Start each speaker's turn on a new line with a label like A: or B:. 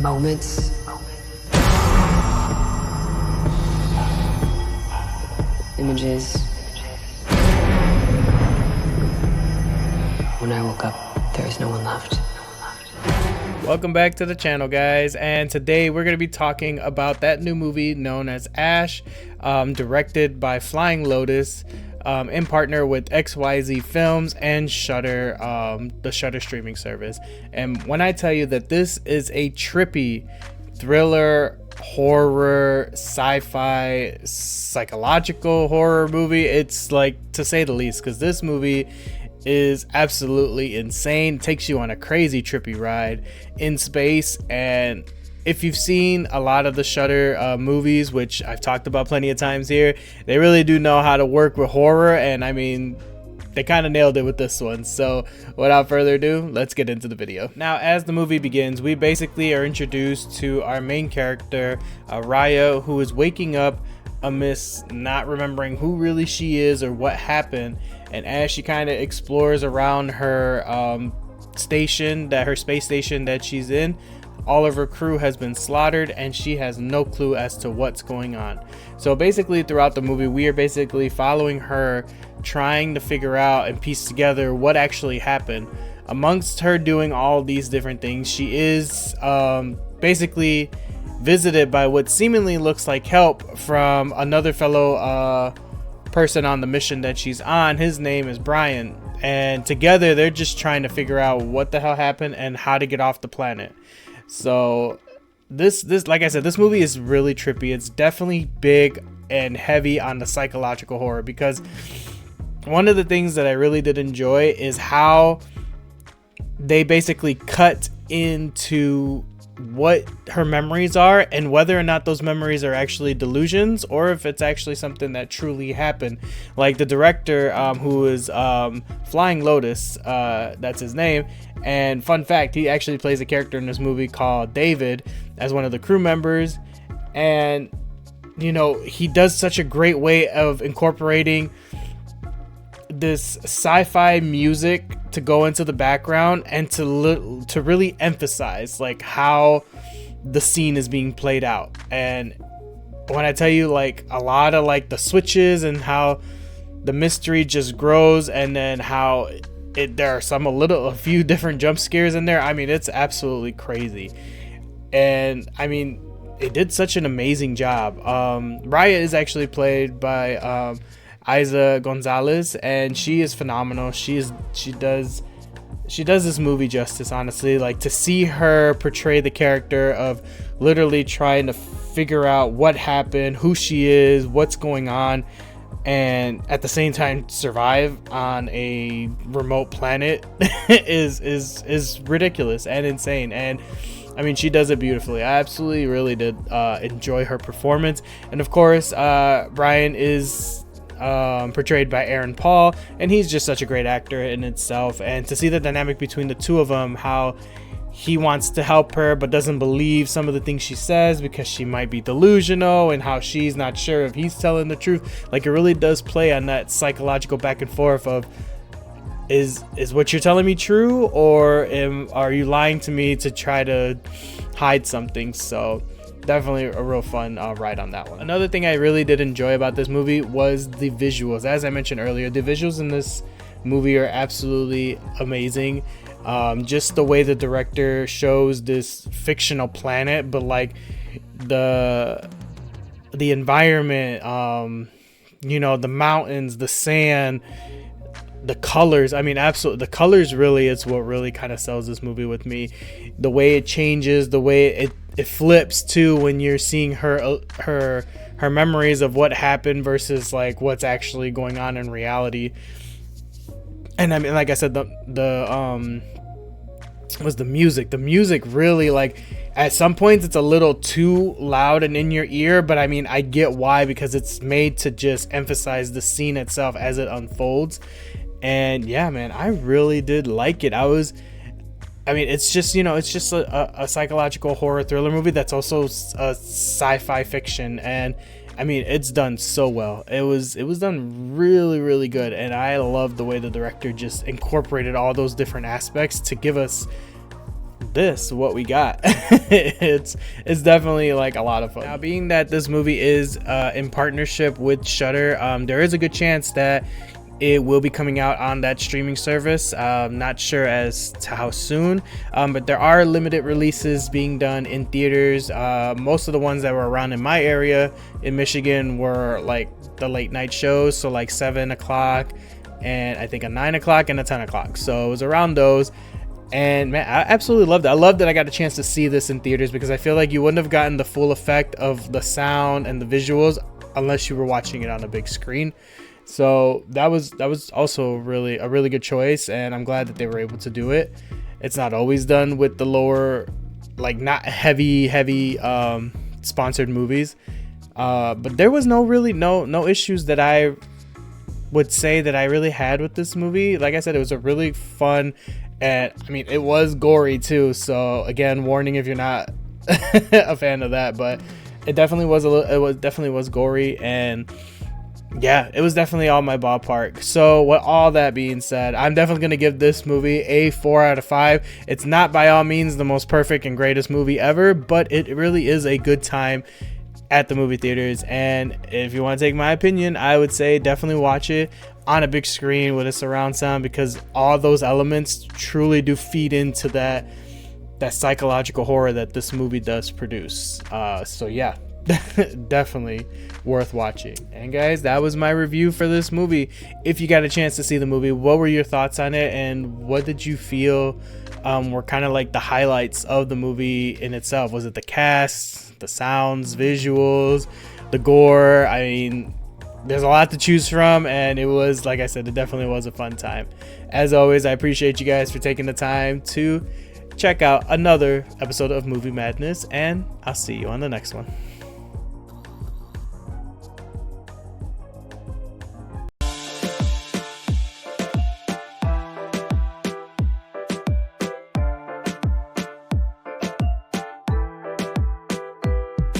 A: moments, images. When I woke up, there was no one left.
B: Welcome back to the channel, guys, and today we're going to be talking about that new movie known as Ash, directed by Flying Lotus, in partner with XYZ Films and Shudder, the Shudder streaming service. And when I tell you that this is a trippy thriller, horror, sci-fi, psychological horror movie, it's like, to say the least, because this movie is absolutely insane. Takes you on a crazy trippy ride in space. And if you've seen a lot of the Shudder movies, which I've talked about plenty of times here, they really do know how to work with horror, and I mean, they kind of nailed it with this one. So without further ado, let's get into the video. Now, as the movie begins, we basically are introduced to our main character, Raya, who is waking up amidst not remembering who really she is or what happened. And as she kind of explores around her station, her space station that she's in, all of her crew has been slaughtered and she has no clue as to what's going on. So basically throughout the movie, we are basically following her, trying to figure out and piece together what actually happened. Amongst her doing all these different things, she is basically visited by what seemingly looks like help from another fellow person on the mission that she's on. His name is Brian, and together they're just trying to figure out what the hell happened and how to get off the planet. So this like I said, this movie is really trippy. It's definitely big and heavy on the psychological horror, because one of the things that I really did enjoy is how they basically cut into what her memories are and whether or not those memories are actually delusions or if it's actually something that truly happened. Like the director, who is Flying Lotus, that's his name, and fun fact, he actually plays a character in this movie called David as one of the crew members. And you know, he does such a great way of incorporating this sci-fi music to go into the background and to really emphasize like how the scene is being played out. And when I tell you, like, a lot of like the switches and how the mystery just grows, and then how there are a few different jump scares in there. I mean, it's absolutely crazy. And I mean, it did such an amazing job. Raya is actually played by Eiza Gonzalez, and she is phenomenal. She does this movie justice, honestly. Like, to see her portray the character of literally trying to figure out what happened, who she is, what's going on, and at the same time survive on a remote planet is ridiculous and insane. And I mean, she does it beautifully. I absolutely really did enjoy her performance. And of course, Brian is portrayed by Aaron Paul, and he's just such a great actor in itself. And to see the dynamic between the two of them, how he wants to help her but doesn't believe some of the things she says because she might be delusional, and how she's not sure if he's telling the truth. Like, it really does play on that psychological back and forth of, is what you're telling me true, or are you lying to me to try to hide something? So definitely a real fun ride on that one. Another thing I really did enjoy about this movie was the visuals. As I mentioned earlier, the visuals in this movie are absolutely amazing. Just the way the director shows this fictional planet, but like the environment, you know, the mountains, the sand, the colors. I mean, absolutely, the colors really is what really kind of sells this movie with me. The way it changes, the way it flips too when you're seeing her memories of what happened versus like what's actually going on in reality. And I mean, like I said, the music really, like, at some points it's a little too loud and in your ear, but I mean, I get why, because it's made to just emphasize the scene itself as it unfolds. And yeah, man, I really did like it. I mean, it's just, you know, it's just a psychological horror thriller movie that's also a sci-fi fiction. And I mean, it's done so well. It was done really, really good. And I love the way the director just incorporated all those different aspects to give us this what we got. it's definitely like a lot of fun. Now, being that this movie is in partnership with Shudder, there is a good chance that it will be coming out on that streaming service. Not sure as to how soon, but there are limited releases being done in theaters. Most of the ones that were around in my area in Michigan were like the late night shows, so like 7 o'clock and I think a 9 o'clock and a 10 o'clock. So it was around those. And man, I absolutely loved it. I love that I got a chance to see this in theaters, because I feel like you wouldn't have gotten the full effect of the sound and the visuals unless you were watching it on a big screen. So that was also a really good choice, and I'm glad that they were able to do it. It's not always done with the lower, like not heavy sponsored movies, but there was no issues that I would say that I really had with this movie. Like I said, it was a really fun, and I mean it was gory too. So again, warning if you're not a fan of that, but it definitely was gory, and yeah, it was definitely all my ballpark. So with all that being said, I'm definitely going to give this movie a 4 out of 5. It's not by all means the most perfect and greatest movie ever, but it really is a good time at the movie theaters. And if you want to take my opinion, I would say definitely watch it on a big screen with a surround sound, because all those elements truly do feed into that psychological horror that this movie does produce. So yeah, definitely worth watching. And guys, that was my review for this movie. If you got a chance to see the movie, what were your thoughts on it, and what did you feel were kind of like the highlights of the movie in itself? Was it the cast, the sounds, visuals, the gore? I mean, there's a lot to choose from, and it was, like I said, it definitely was a fun time. As always, I appreciate you guys for taking the time to check out another episode of Movie Madness, and I'll see you on the next one.